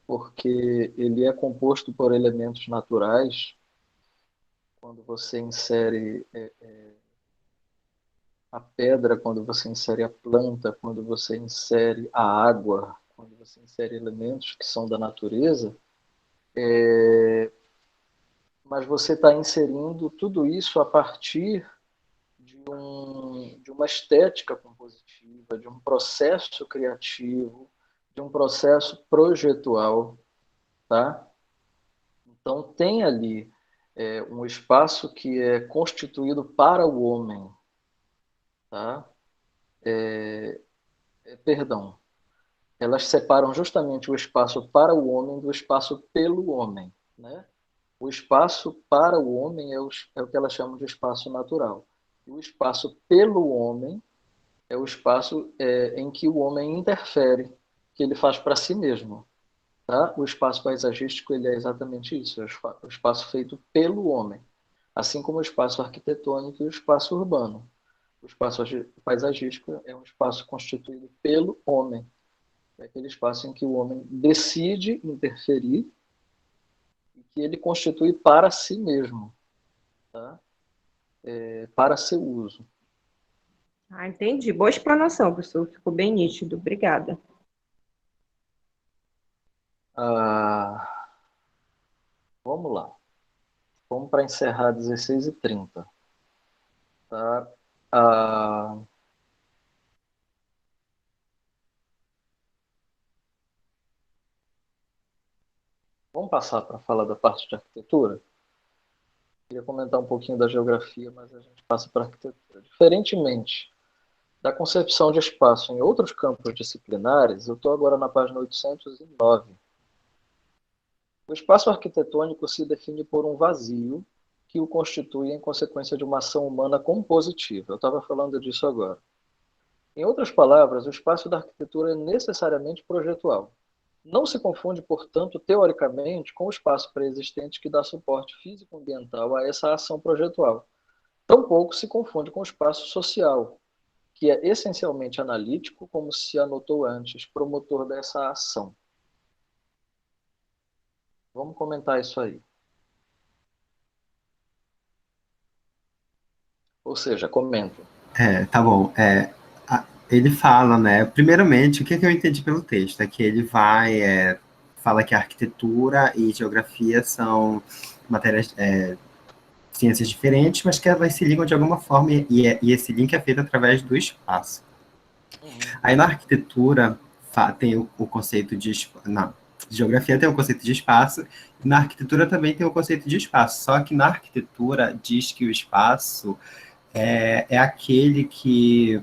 porque ele é composto por elementos naturais. Quando você insere a pedra, quando você insere a planta, quando você insere a água, quando você insere elementos que são da natureza, mas você está inserindo tudo isso a partir de uma estética compositiva, de um processo criativo, de um processo projetual, tá? Então tem ali um espaço que é constituído para o homem, tá? Perdão, elas separam justamente o espaço para o homem do espaço pelo homem, né? O espaço para o homem é o que elas chamam de espaço natural. E o espaço pelo homem é o espaço em que o homem interfere, que ele faz para si mesmo. Tá? O espaço paisagístico ele é exatamente isso, é o espaço feito pelo homem, assim como o espaço arquitetônico e o espaço urbano. O espaço paisagístico é um espaço constituído pelo homem. É aquele espaço em que o homem decide interferir e que ele constitui para si mesmo, tá? Para seu uso. Ah, entendi. Boa explanação, professor. Ficou bem nítido. Obrigada. Vamos lá. Vamos para encerrar 16h30. Tá? Vamos passar para falar da parte de arquitetura? Queria comentar um pouquinho da geografia, mas a gente passa para a arquitetura. Diferentemente da concepção de espaço em outros campos disciplinares, eu estou agora na página 809. O espaço arquitetônico se define por um vazio que o constitui em consequência de uma ação humana compositiva. Eu estava falando disso agora. Em outras palavras, o espaço da arquitetura é necessariamente projetual. Não se confunde, portanto, teoricamente, com o espaço pré-existente que dá suporte físico-ambiental a essa ação projetual. Tampouco se confunde com o espaço social, que é essencialmente analítico, como se anotou antes, promotor dessa ação. Vamos comentar isso aí. Ou seja, comenta. Tá bom. Ele fala, né? Primeiramente, o que eu entendi pelo texto é que ele fala que a arquitetura e geografia são matérias, ciências diferentes, mas que elas se ligam de alguma forma e esse link é feito através do espaço. Aí na arquitetura tem o conceito de na geografia tem o conceito de espaço e na arquitetura também tem o conceito de espaço. Só que na arquitetura diz que o espaço é aquele que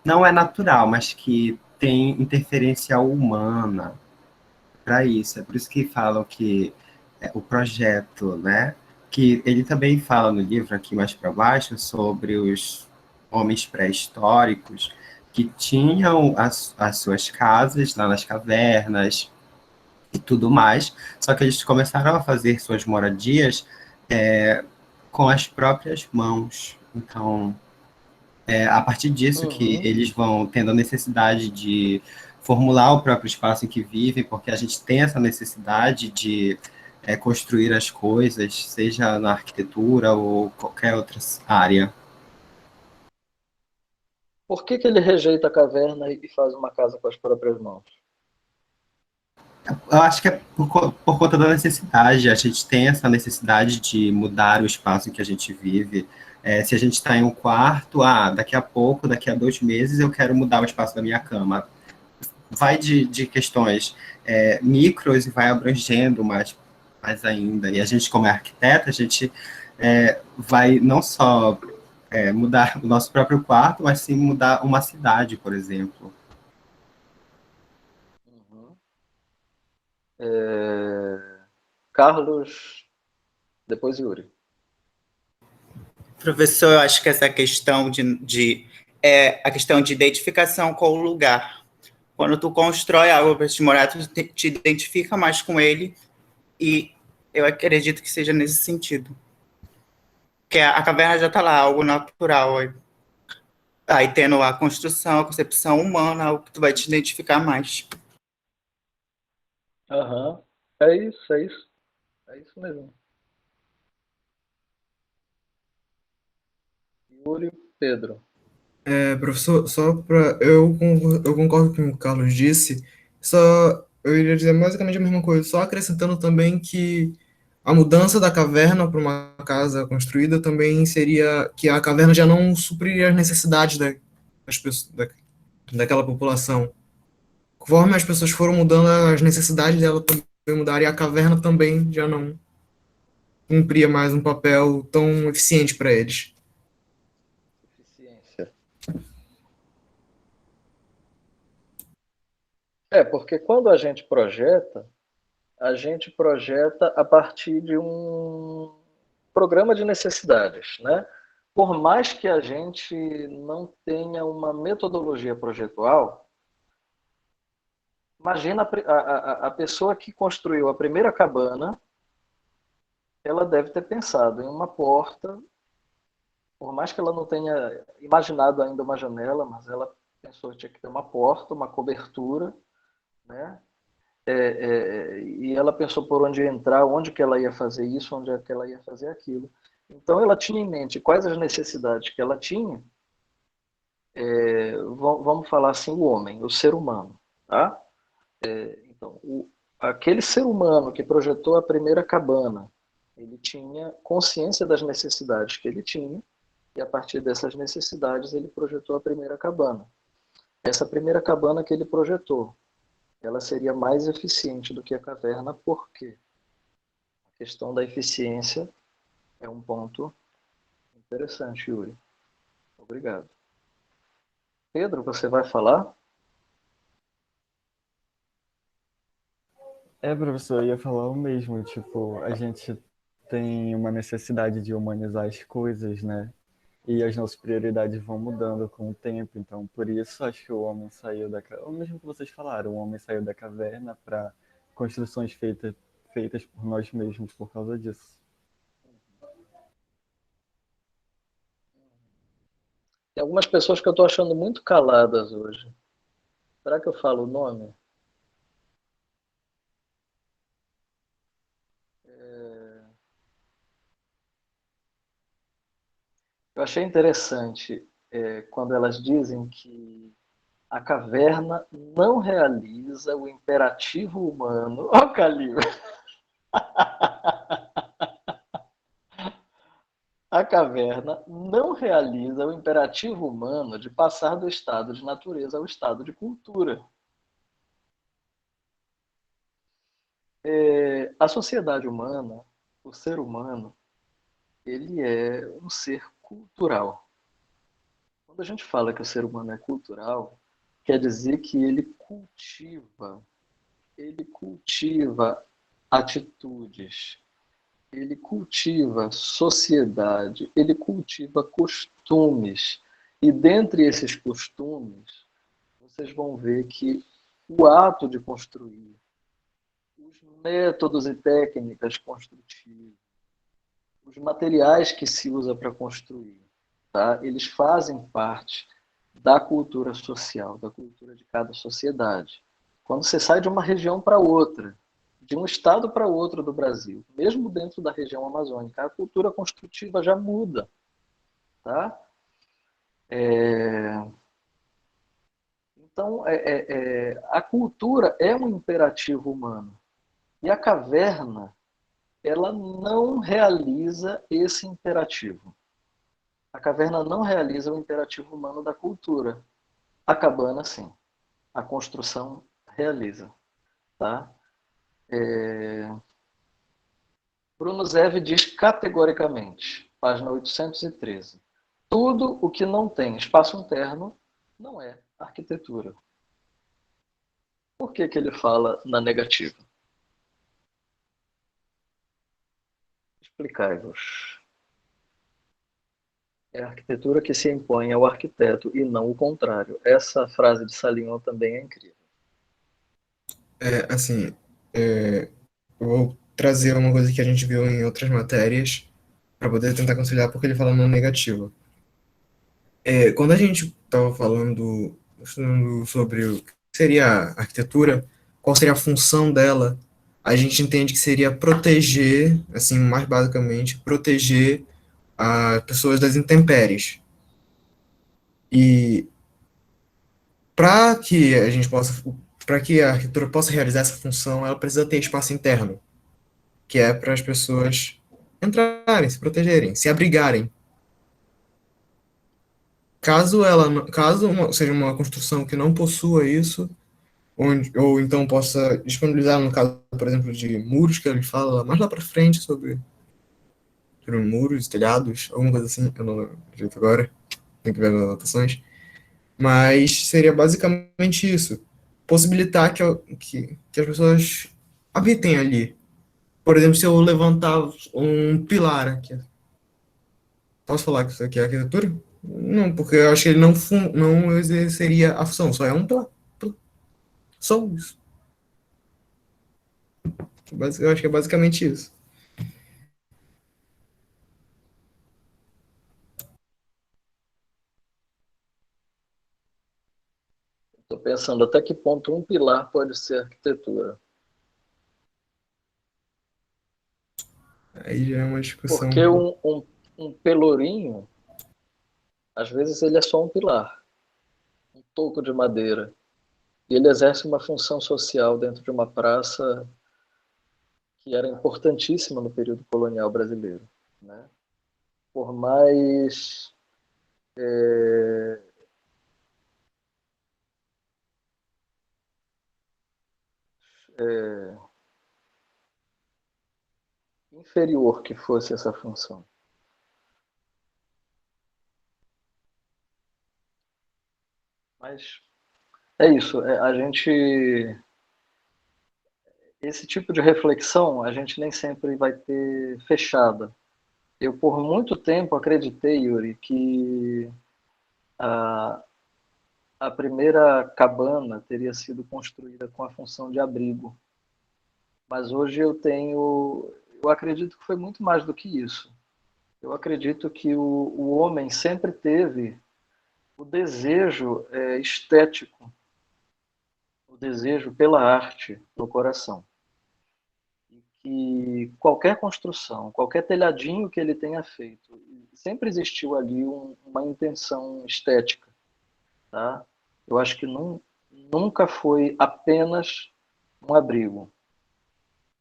não é natural, mas que tem interferência humana para isso. É por isso que falam que o projeto, né? Que ele também fala no livro, aqui mais para baixo, sobre os homens pré-históricos que tinham as suas casas lá nas cavernas e tudo mais, só que eles começaram a fazer suas moradias com as próprias mãos. Então, a partir disso que eles vão tendo a necessidade de formular o próprio espaço em que vivem, porque a gente tem essa necessidade de construir as coisas, seja na arquitetura ou qualquer outra área. Por que ele rejeita a caverna e faz uma casa com as próprias mãos? Eu acho que é por conta da necessidade. A gente tem essa necessidade de mudar o espaço em que a gente vive. Se a gente está em um quarto, daqui a pouco, daqui a 2 meses, eu quero mudar o espaço da minha cama. Vai de questões micros e vai abrangendo mais ainda. E a gente, como é arquiteta, a gente vai não só mudar o nosso próprio quarto, mas sim mudar uma cidade, por exemplo. Carlos, depois Yuri. Professor, eu acho que essa questão a questão de identificação com o lugar. Quando tu constrói algo para te morar, tu te identifica mais com ele, e eu acredito que seja nesse sentido. Que a caverna já está lá, algo natural. Aí tendo a construção, a concepção humana, algo que tu vai te identificar mais. É isso. É isso mesmo. Yuri, Pedro. Professor, só para eu concordo com o que o Carlos disse, eu iria dizer basicamente a mesma coisa, só acrescentando também que a mudança da caverna para uma casa construída também seria que a caverna já não supriria as necessidades das pessoas, daquela população. Conforme as pessoas foram mudando, as necessidades dela também mudaram, e a caverna também já não cumpria mais um papel tão eficiente para eles. Porque quando a gente projeta a partir de um programa de necessidades, né? por mais que a gente não tenha uma metodologia projetual, imagina a pessoa que construiu a primeira cabana, ela deve ter pensado em uma porta, por mais que ela não tenha imaginado ainda uma janela, mas ela pensou que tinha que ter uma porta, uma cobertura, né? E ela pensou por onde entrar, onde que ela ia fazer isso, onde é que ela ia fazer aquilo. Então ela tinha em mente quais as necessidades que ela tinha, vamos falar assim, o homem, o ser humano, tá? Então, aquele ser humano que projetou a primeira cabana, ele tinha consciência das necessidades que ele tinha, e a partir dessas necessidades ele projetou a primeira cabana. Essa primeira cabana que ele projetou, ela seria mais eficiente do que a caverna, por quê? A questão da eficiência é um ponto interessante, Yuri. Obrigado. Pedro, você vai falar? Professor, eu ia falar o mesmo, tipo, a gente tem uma necessidade de humanizar as coisas, né? E as nossas prioridades vão mudando com o tempo, então por isso acho que o homem saiu da caverna, o mesmo que vocês falaram, o homem saiu da caverna para construções feitas por nós mesmos por causa disso. Tem algumas pessoas que eu estou achando muito caladas hoje. Será que eu falo o nome? Eu achei interessante quando elas dizem que a caverna não realiza o imperativo humano. Ó, Calil! A caverna não realiza o imperativo humano de passar do estado de natureza ao estado de cultura. A sociedade humana, o ser humano, ele é um ser cultural. Quando a gente fala que o ser humano é cultural, quer dizer que ele cultiva atitudes, ele cultiva sociedade, ele cultiva costumes. E dentre esses costumes, vocês vão ver que o ato de construir, os métodos e técnicas construtivas, os materiais que se usa para construir, tá? Eles fazem parte da cultura social, da cultura de cada sociedade. Quando você sai de uma região para outra, de um estado para outro do Brasil, mesmo dentro da região amazônica, a cultura construtiva já muda. Tá? Então, a cultura é um imperativo humano. E a caverna, ela não realiza esse imperativo. A caverna não realiza o imperativo humano da cultura. A cabana, sim. A construção realiza. Tá? Bruno Zev diz categoricamente, página 813, tudo o que não tem espaço interno não é arquitetura. Por que ele fala na negativa? Explicai-vos. É a arquitetura que se impõe ao arquiteto e não o contrário. Essa frase de Salion também é incrível. Eu vou trazer uma coisa que a gente viu em outras matérias para poder tentar conciliar, porque ele fala no negativo. Quando a gente estava falando sobre o que seria a arquitetura, qual seria a função dela, a gente entende que seria proteger, assim, mais basicamente, proteger as pessoas das intempéries. E para que a arquitetura possa realizar essa função, ela precisa ter espaço interno, que é para as pessoas entrarem, se protegerem, se abrigarem. Caso seja uma construção que não possua isso, ou então possa disponibilizar, no caso, por exemplo, de muros, que ele fala mais lá para frente sobre muros, telhados, alguma coisa assim, eu não lembro direito agora, tem que ver as anotações, mas seria basicamente isso, possibilitar que as pessoas habitem ali. Por exemplo, se eu levantar um pilar aqui, Posso falar que isso aqui é arquitetura? Não, porque eu acho que ele não exerceria a função, só é um só isso. Eu acho que é basicamente isso. Estou pensando até que ponto um pilar pode ser arquitetura. Aí já é uma discussão Porque um pelourinho, às vezes ele é só um pilar, um toco de madeira. E ele exerce uma função social dentro de uma praça que era importantíssima no período colonial brasileiro, né? Por mais inferior que fosse essa função. Mas é isso, a gente... Esse tipo de reflexão a gente nem sempre vai ter fechada. Eu, por muito tempo, acreditei, Yuri, que a primeira cabana teria sido construída com a função de abrigo. Mas hoje eu acredito que foi muito mais do que isso. Eu acredito que o homem sempre teve o desejo estético, o desejo pela arte no coração. E que qualquer construção, qualquer telhadinho que ele tenha feito, sempre existiu ali uma intenção estética. Tá? Eu acho que nunca foi apenas um abrigo.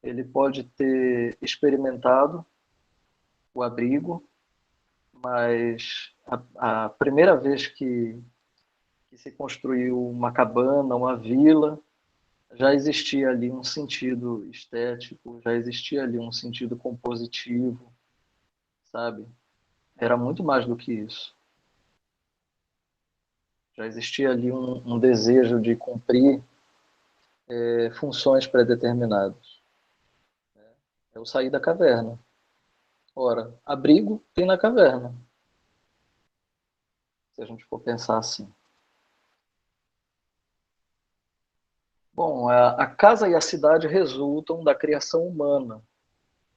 Ele pode ter experimentado o abrigo, mas a primeira vez que se construiu uma cabana, uma vila, já existia ali um sentido estético, já existia ali um sentido compositivo, sabe? Era muito mais do que isso. Já existia ali um desejo de cumprir funções predeterminadas. Eu saí da caverna. Ora, abrigo tem na caverna, se a gente for pensar assim. Bom, a casa e a cidade resultam da criação humana,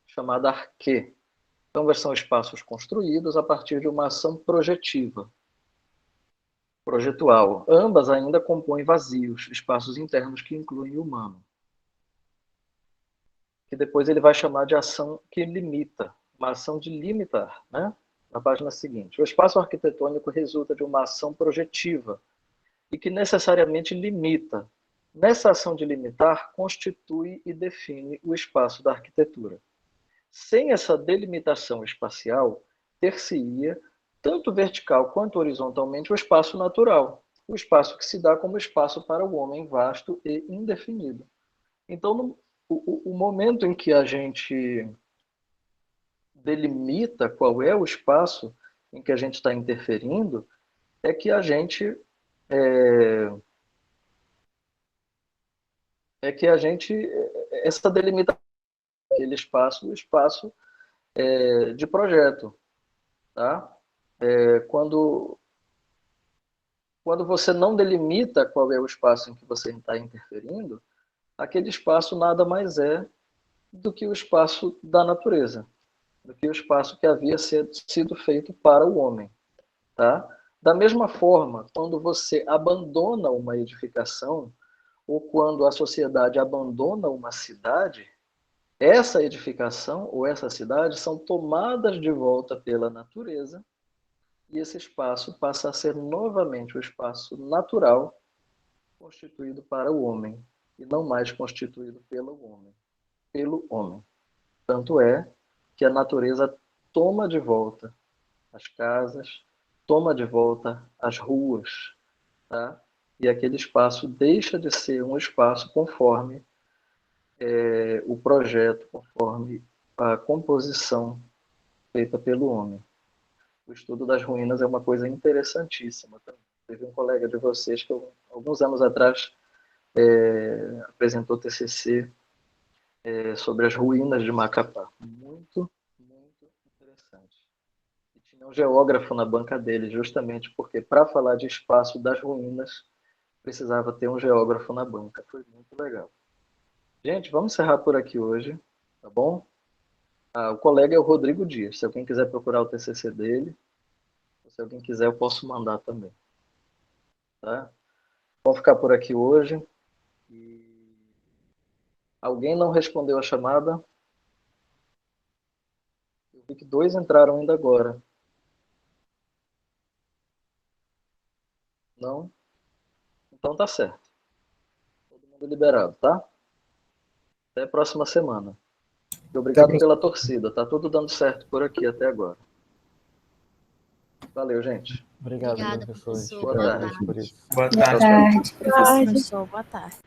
chamada arquê. Então, são espaços construídos a partir de uma ação projetiva, projetual. Ambas ainda compõem vazios, espaços internos que incluem o humano. Que depois ele vai chamar de ação que limita, uma ação de limitar, né? Na página seguinte. O espaço arquitetônico resulta de uma ação projetiva e que necessariamente limita. Nessa ação de limitar, constitui e define o espaço da arquitetura. Sem essa delimitação espacial, ter-se-ia, tanto vertical quanto horizontalmente, o espaço natural, o espaço que se dá como espaço para o homem vasto e indefinido. Então, o momento em que a gente delimita qual é o espaço em que a gente está interferindo, é que a gente essa delimitação daquele espaço, o espaço de projeto, tá? Quando você não delimita qual é o espaço em que você está interferindo, aquele espaço nada mais é do que o espaço da natureza, do que o espaço que havia sido feito para o homem, tá? Da mesma forma, quando você abandona uma edificação, ou quando a sociedade abandona uma cidade, essa edificação ou essa cidade são tomadas de volta pela natureza e esse espaço passa a ser novamente o espaço natural constituído para o homem e não mais constituído pelo homem. Tanto é que a natureza toma de volta as casas, toma de volta as ruas, tá? E aquele espaço deixa de ser um espaço conforme o projeto, conforme a composição feita pelo homem. O estudo das ruínas é uma coisa interessantíssima também. Teve um colega de vocês que alguns anos atrás apresentou TCC sobre as ruínas de Macapá. Muito, muito interessante. E tinha um geógrafo na banca dele, justamente porque para falar de espaço das ruínas, precisava ter um geógrafo na banca. Foi muito legal. Gente, vamos encerrar por aqui hoje, tá bom? O colega é o Rodrigo Dias. Se alguém quiser procurar o TCC dele, se alguém quiser, eu posso mandar também. Tá? Vamos ficar por aqui hoje. Alguém não respondeu a chamada? Eu vi que 2 entraram ainda agora. Não? Então tá certo. Todo mundo liberado, tá? Até a próxima semana. E obrigado pela torcida. Tá tudo dando certo por aqui até agora. Valeu, gente. Obrigado, Obrigada, professor. professor. Boa tarde. Por isso. Boa Boa tarde. tarde, professor. Boa tarde.